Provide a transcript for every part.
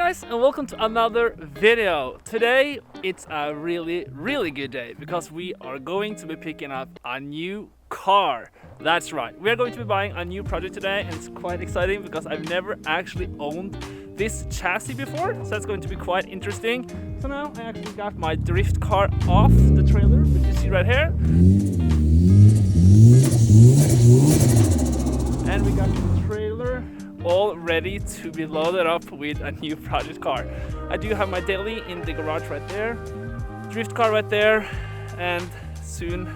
guys, and welcome to another video. Today it's a really good day because we are going to be picking up a new car. That's right, we are going to be buying a new project today, and it's quite exciting because I've never actually owned this chassis before, so that's going to be quite interesting. So now I actually got my drift car off the trailer, which you see right here, and we got the trailer all ready to be loaded up with a new project car. I do have my daily in the garage right there, drift car right there, and soon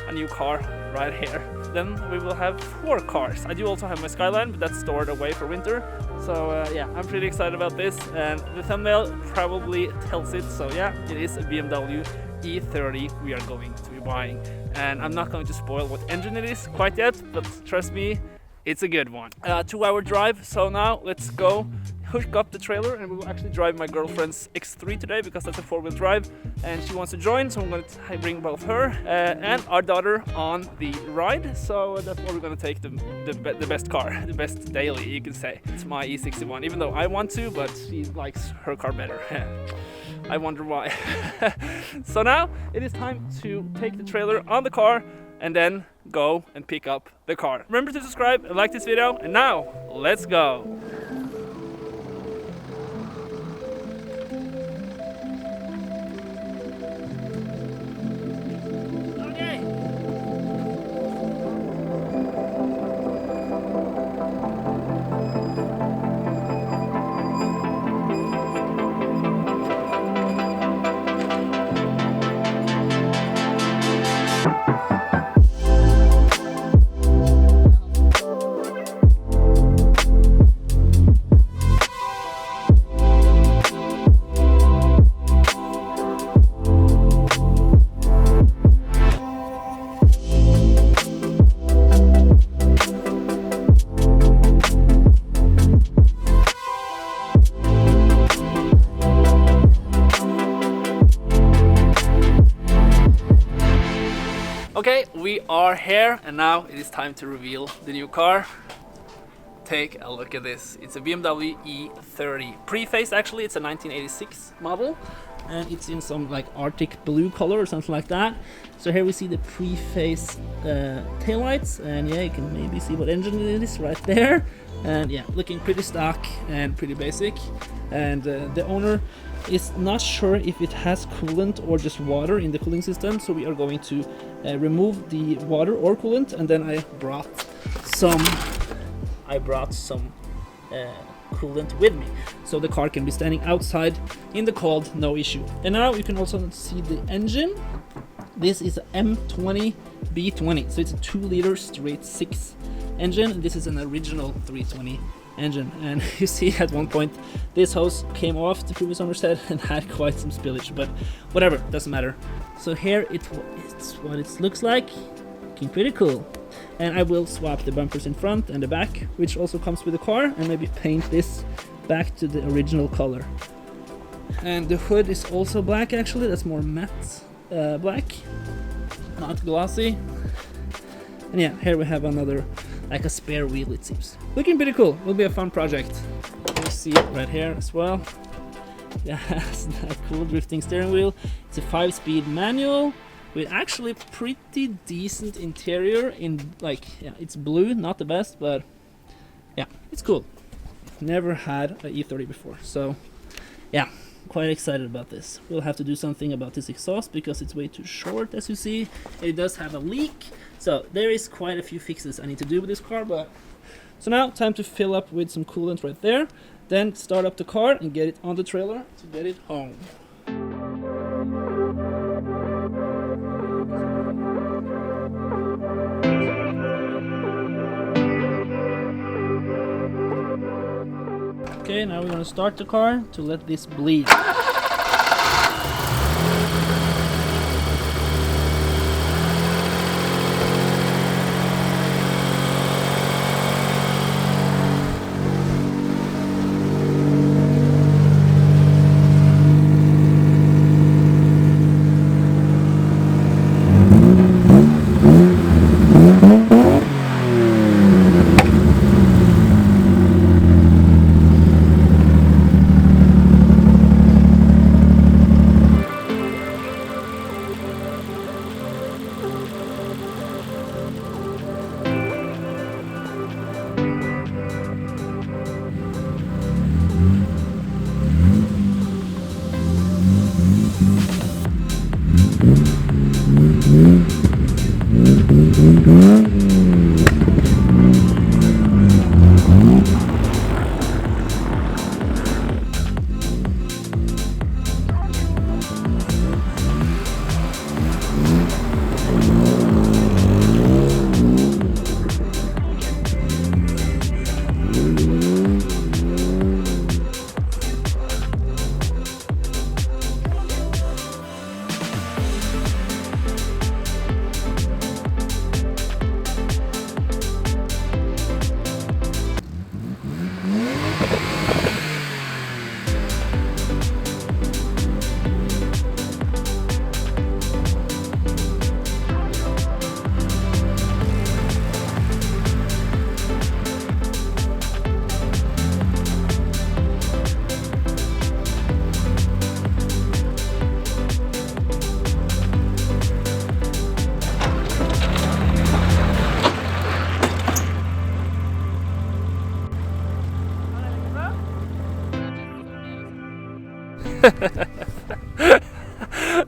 a new car right here. Then we will have 4 cars. I do also have my Skyline, but that's stored away for winter. So yeah, I'm pretty excited about this, and the thumbnail probably tells it. So yeah, it is a BMW E30 we are going to be buying, and I'm not going to spoil what engine it is quite yet, but trust me, it's a good one. 2-hour drive. So now let's go hook up the trailer, and we will actually drive my girlfriend's X3 today because that's a 4-wheel drive and she wants to join, so I'm going to bring both her and our daughter on the ride. So that's why we're going to take the best car, the best daily, you can say. It's my E61, even though I want to, but she likes her car better. I wonder why. So now it is time to take the trailer on the car and then go and pick up the car. Remember to subscribe and like this video, and now let's go. Okay, we are here, and now it is time to reveal the new car. Take a look at this. It's a BMW E30. Pre-faced, actually. It's a 1986 model, and it's in some like Arctic blue color or something like that. So here we see the pre-face taillights, and yeah, you can maybe see what engine it is right there. And yeah, looking pretty stock and pretty basic. And the owner is not sure if it has coolant or just water in the cooling system, so we are going to remove the water or coolant, and then I brought some coolant with me, so the car can be standing outside in the cold, no issue. And now you can also see the engine. This is a M20 B20, so it's a 2-liter straight 6 engine, and this is an original 320 engine. And you see at one point this hose came off, the previous owner said, and had quite some spillage, but whatever, doesn't matter. So here it's what it looks like, looking pretty cool. And I will swap the bumpers in front and the back, which also comes with the car, and maybe paint this back to the original color. And the hood is also black, actually. That's more matte black, not glossy. And yeah, here we have another, like a spare wheel, it seems. Looking pretty cool. Will be a fun project. You see it right here as well. It has that cool drifting steering wheel. It's a 5-speed manual with actually pretty decent interior in, like, yeah, it's blue, not the best, but yeah, it's cool. Never had an E30 before, so yeah, quite excited about this. We'll have to do something about this exhaust because it's way too short, as you see. It does have a leak, so there is quite a few fixes I need to do with this car. But so now time to fill up with some coolant right there, then start up the car and get it on the trailer to get it home. Okay, now we're gonna start the car to let this bleed.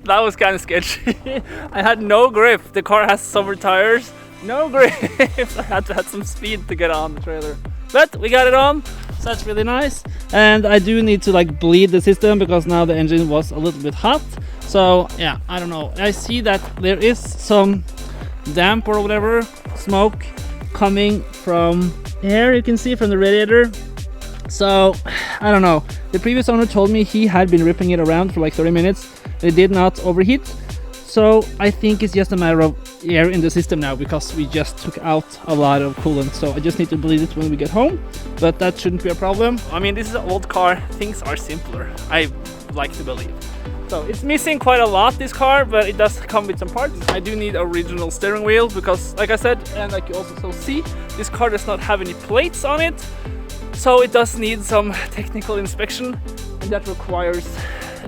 That was kind of sketchy. I had no grip. The car has summer tires. No grip. I had to have some speed to get on the trailer. But we got it on, so that's really nice. And I do need to like bleed the system because now the engine was a little bit hot. So yeah, I don't know. I see that there is some damp or whatever, smoke coming from here. You can see from the radiator. So I don't know. The previous owner told me he had been ripping it around for like 30 minutes. It did not overheat. So I think it's just a matter of air in the system now because we just took out a lot of coolant. So I just need to bleed it when we get home, but that shouldn't be a problem. I mean, this is an old car. Things are simpler, I like to believe. So it's missing quite a lot, this car, but it does come with some parts. I do need original steering wheel because, like I said, and like you also see, this car does not have any plates on it. So it does need some technical inspection, and that requires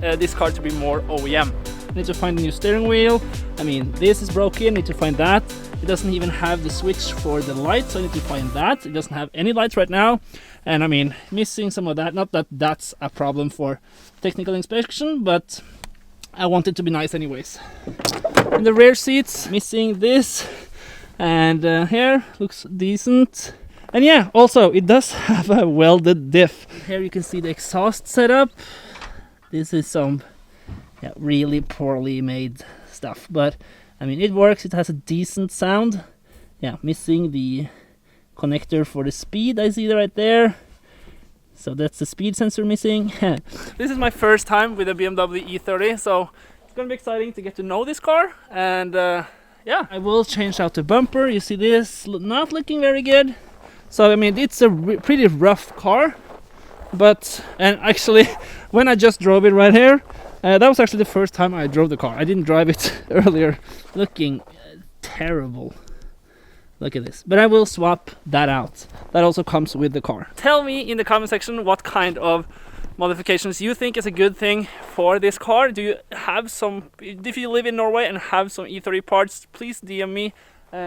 this car to be more OEM. I need to find a new steering wheel. I mean, this is broken, need to find that. It doesn't even have the switch for the lights, so I need to find that. It doesn't have any lights right now. And I mean, missing some of that. Not that that's a problem for technical inspection, but I want it to be nice anyways. In the rear seats, missing this. And here, looks decent. And yeah, also, it does have a welded diff. Here you can see the exhaust setup. This is some really poorly made stuff, but I mean, it works. It has a decent sound. Yeah, missing the connector for the speed. I see that right there. So that's the speed sensor missing. This is my first time with a BMW E30, so it's gonna be exciting to get to know this car. And yeah, I will change out the bumper. You see this not looking very good. So I mean, it's a pretty rough car, and actually when I just drove it right here, that was actually the first time I drove the car. I didn't drive it earlier. Looking terrible. Look at this. But I will swap that out. That also comes with the car. Tell me in the comment section what kind of modifications you think is a good thing for this car. Do you have some, if you live in Norway and have some E30 parts, please DM me.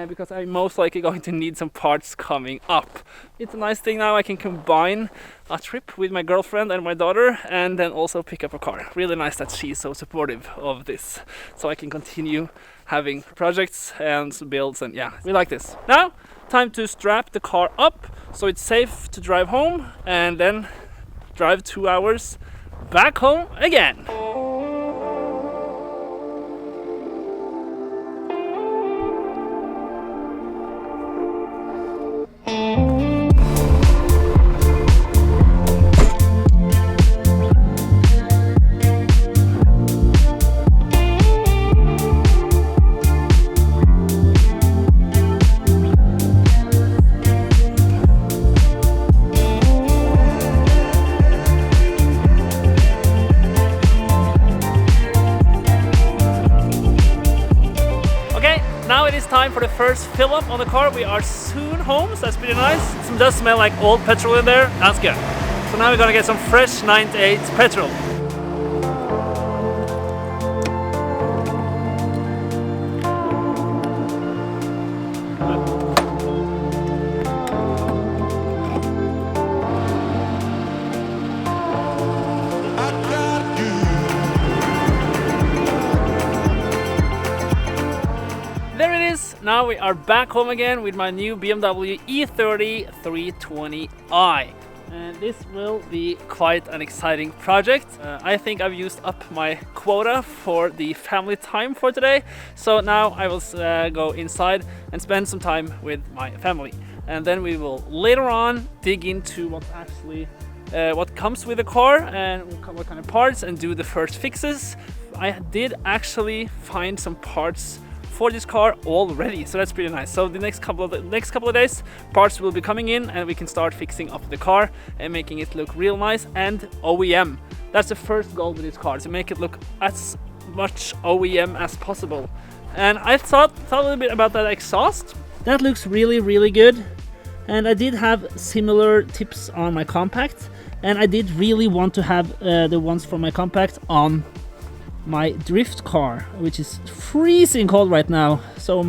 Because I'm most likely going to need some parts coming up. It's a nice thing now I can combine a trip with my girlfriend and my daughter and then also pick up a car. Really nice that she's so supportive of this. So I can continue having projects and builds, and yeah, we like this. Now, time to strap the car up so it's safe to drive home and then drive 2 hours back home again. Now it is time for the first fill up on the car. We are soon home, so that's pretty nice. It does smell like old petrol in there. That's good. So now we're gonna get some fresh 98 petrol. Now we are back home again with my new BMW E30 320i. And this will be quite an exciting project. I think I've used up my quota for the family time for today. So now I will go inside and spend some time with my family. And then we will later on dig into what actually what comes with the car and what kind of parts, and do the first fixes. I did actually find some parts for this car already, so that's pretty nice. So the next couple of days, parts will be coming in and we can start fixing up the car and making it look real nice and OEM. That's the first goal with this car, to make it look as much OEM as possible. And I thought a little bit about that exhaust. That looks really good. And I did have similar tips on my compact, and I did really want to have the ones from my compact on my drift car, which is freezing cold right now. So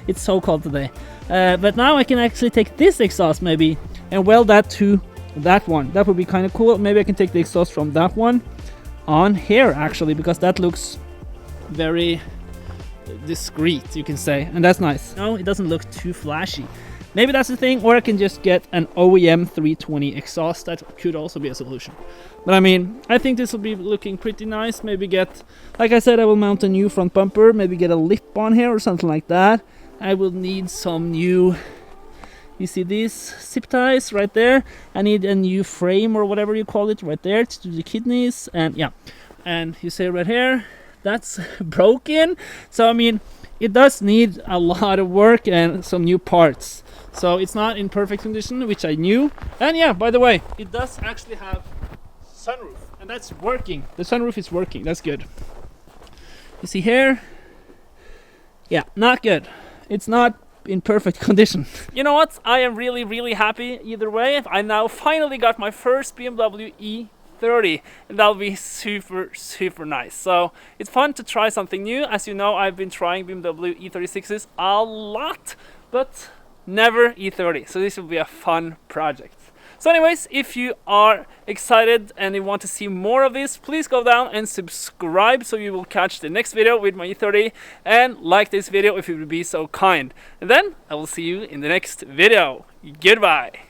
it's so cold today. But now I can actually take this exhaust maybe and weld that to that one. That would be kind of cool. Maybe I can take the exhaust from that one on here actually, because that looks very discreet, you can say, and that's nice. No, it doesn't look too flashy. Maybe that's the thing, or I can just get an OEM 320 exhaust. That could also be a solution. But I mean, I think this will be looking pretty nice. Maybe get, like I said, I will mount a new front bumper, maybe get a lip on here or something like that. I will need some new, you see these zip ties right there? I need a new frame or whatever you call it right there to do the kidneys, and yeah. And you see right here, that's broken. So I mean, it does need a lot of work and some new parts. So it's not in perfect condition, which I knew. And yeah, by the way, it does actually have sunroof, and that's working. The sunroof is working, that's good. You see here? Yeah, not good. It's not in perfect condition. You know what? I am really happy either way. I now finally got my first BMW E30, and that'll be super nice. So it's fun to try something new. As you know, I've been trying BMW E36s a lot, but never E30. So this will be a fun project. So anyways, if you are excited and you want to see more of this, please go down and subscribe so you will catch the next video with my E30, and like this video if you would be so kind. And then I will see you in the next video. Goodbye.